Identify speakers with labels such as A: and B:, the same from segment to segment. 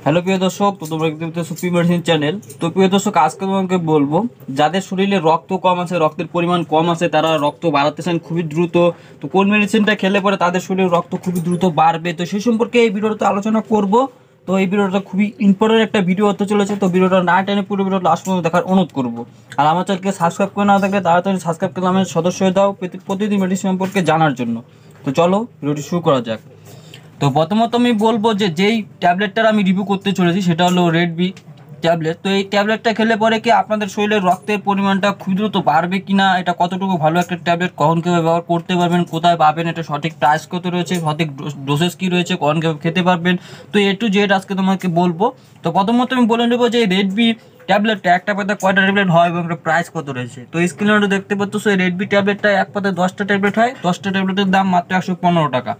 A: Hello প্রিয় দর্শক, তো তোমরা দেখতে সুপ্রিম মেডিসিন চ্যানেল। তো প্রিয় দর্শক, আজকে তোমাকে বলবো যাদের শরীরে রক্ত কম আছে, রক্তের পরিমাণ কম আছে, তারা রক্ত বাড়াতে চান খুবই দ্রুত, তো কোন মেডিসিনটা খেলে পরে তাদের শরীরে রক্ত খুবই দ্রুত বাড়বে, তো সেই সম্পর্কে এই ভিডিওতে আলোচনা করব। তো এই ভিডিওটা খুবই ইম্পর্টেন্ট একটা ভিডিও হতে চলেছে, তো ভিডিওটা না টেনে পুরো ভিডিওটা লাস্ট পর্যন্ত দেখার অনুরোধ করবো। আর আমার চ্যানেলকে সাবস্ক্রাইব করে না থাকলে তাড়াতাড়ি সাবস্ক্রাইব করে আমার সদস্য হয়ে দাও প্রতিদিন মেডিসিন সম্পর্কে জানার জন্য। তো চলো ভিডিওটি শুরু করা যাক। তো প্রথমত আমি বলবো যে যেই ট্যাবলেটটার আমি রিভিউ করতে চলেছি সেটা হলো রেডবি ট্যাবলেট। তো এই ট্যাবলেটটা খেলে পরে কি আপনাদের শরীরে রক্তের পরিমাণটা খুব দ্রুত বাড়বে কিনা, এটা কতটুকু ভালো একটা ট্যাবলেট, কখন কীভাবে ব্যবহার করতে পারবেন, কোথায় পাবেন, এটা সঠিক প্রাইস কত রয়েছে, সঠিক ডোসেস কী রয়েছে, কখন কীভাবে খেতে পারবেন, তো এ টু জেড আজকে তোমাকে বলবো। তো প্রথমত আমি বলে নেবো যে রেডবি ট্যাবলেটটা একটা পাতা কয়টা ট্যাবলেট হয় এবং একটা প্রাইস কত রয়েছে। তো স্ক্রিনে দেখতে পাচ্ছ এই রেডবি ট্যাবলেটটা এক পাতায় 10টা ট্যাবলেট হয়, 10টা ট্যাবলেটের দাম মাত্র 115 টাকা।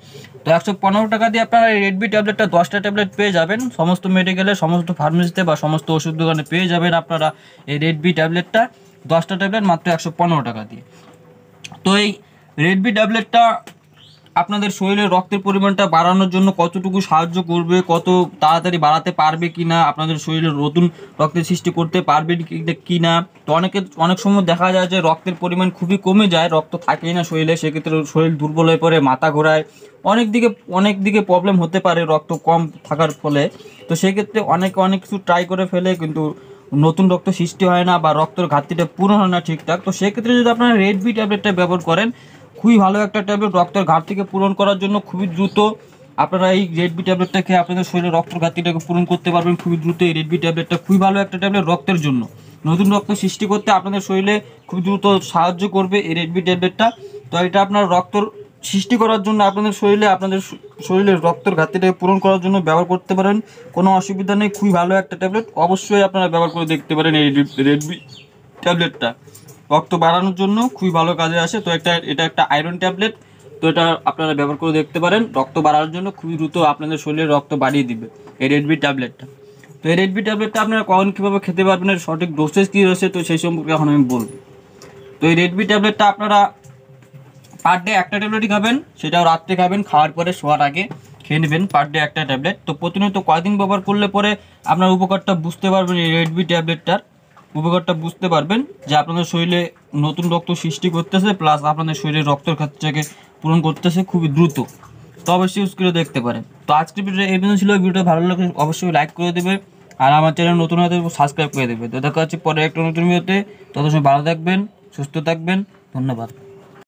A: তো 115 টাকা দিয়ে আপনারা এই রেডবি ট্যাবলেটটা 10টা ট্যাবলেট পেয়ে যাবেন সমস্ত মেডিকেলে, সমস্ত ফার্মেসিতে বা সমস্ত ওষুধ দোকানে পেয়ে যাবেন আপনারা এই রেডবি ট্যাবলেটটা 10টা ট্যাবলেট মাত্র 115 টাকা দিয়ে। তো এই রেডবি ট্যাবলেটটা আপনাদের শরীরে রক্তের পরিমাণটা বাড়ানোর জন্য কতটুকু সাহায্য করবে, কত তাড়াতাড়ি বাড়াতে পারবে কি না, আপনাদের শরীরে নতুন রক্তের সৃষ্টি করতে পারবে কি না। তো অনেক সময় দেখা যায় যে রক্তের পরিমাণ খুবই কমে যায়, রক্ত থাকেই না শরীরে, সেক্ষেত্রে শরীর দুর্বল হয়ে পড়ে, মাথা ঘোরায়, অনেক দিকে প্রবলেম হতে পারে রক্ত কম থাকার ফলে। তো সেক্ষেত্রে অনেক কিছু ট্রাই করে ফেলে, কিন্তু নতুন রক্ত সৃষ্টি হয় না বা রক্তের ঘাটতিটা পূরণ হয় না ঠিকঠাক। তো সেক্ষেত্রে যদি আপনারা রেডবি ট্যাবলেটটা ব্যবহার করেন, খুবই ভালো একটা ট্যাবলেট, রক্তের ঘাটতিকে পূরণ করার জন্য খুবই দ্রুত আপনারা এই রেডবি ট্যাবলেটটা খেয়ে আপনাদের শরীরে রক্তের ঘাটতিটাকে পূরণ করতে পারবেন খুবই দ্রুত। এই রেডবি ট্যাবলেটটা খুবই ভালো একটা ট্যাবলেট রক্তের জন্য, নতুন রক্ত সৃষ্টি করতে আপনাদের শরীরে খুব দ্রুত সাহায্য করবে এই রেডবি ট্যাবলেটটা। তো এটা আপনার রক্তর সৃষ্টি করার জন্য আপনাদের শরীরের রক্তের ঘাটতিটাকে পূরণ করার জন্য ব্যবহার করতে পারেন, কোনো অসুবিধা নেই, খুবই ভালো একটা ট্যাবলেট, অবশ্যই আপনারা ব্যবহার করে দেখতে পারেন এই রেডবি ট্যাবলেটটা। রক্ত বাড়ানোর জন্য খুবই ভালো কাজে আসে। তো এটা একটা আয়রন ট্যাবলেট, তো এটা আপনারা ব্যবহার করে দেখতে পারেন, রক্ত বাড়ানোর জন্য খুবই দ্রুত আপনাদের শরীরে রক্ত বাড়িয়ে দিবে এই রেডবি ট্যাবলেটটা। তো এই রেডবি ট্যাবলেটটা আপনারা কখন কীভাবে খেতে পারবেন, এর সঠিক ডোসেজ কী রয়েছে, তো সেই সম্পর্কে এখন আমি বলবো। তো এই রেডবি ট্যাবলেটটা আপনারা পার ডে একটা ট্যাবলেটই খাবেন, সেটাও রাত্রে খাবেন, খাওয়ার পরে শোয়ার আগে খেয়ে নেবেন পার ডে একটা ট্যাবলেট। তো প্রতিনিয়ত কয়েকদিন ব্যবহার করলে পরে আপনার উপকারটা বুঝতে পারবেন, এই রেডবি ট্যাবলেটটার উপকারটা বুঝতে পারবেন যে আপনাদের শরীরে নতুন রক্ত সৃষ্টি করতেছে, প্লাস আপনাদের শরীরে রক্তের ঘাটতিটাকে পূরণ করতেছে খুবই দ্রুত। তো অবশ্যই ইউজ করে দেখতে পারেন। তো আজকের ভিডিও এই পর্যন্ত ছিল, ভিডিওটা ভালো লাগলে অবশ্যই লাইক করে দেবে, আর আমার চ্যানেল নতুন হতে সাবস্ক্রাইব করে দেবে। তো দেখা হচ্ছে পরে একটা নতুন ভিডিওতে, তত সময় ভালো থাকবেন, সুস্থ থাকবেন, ধন্যবাদ।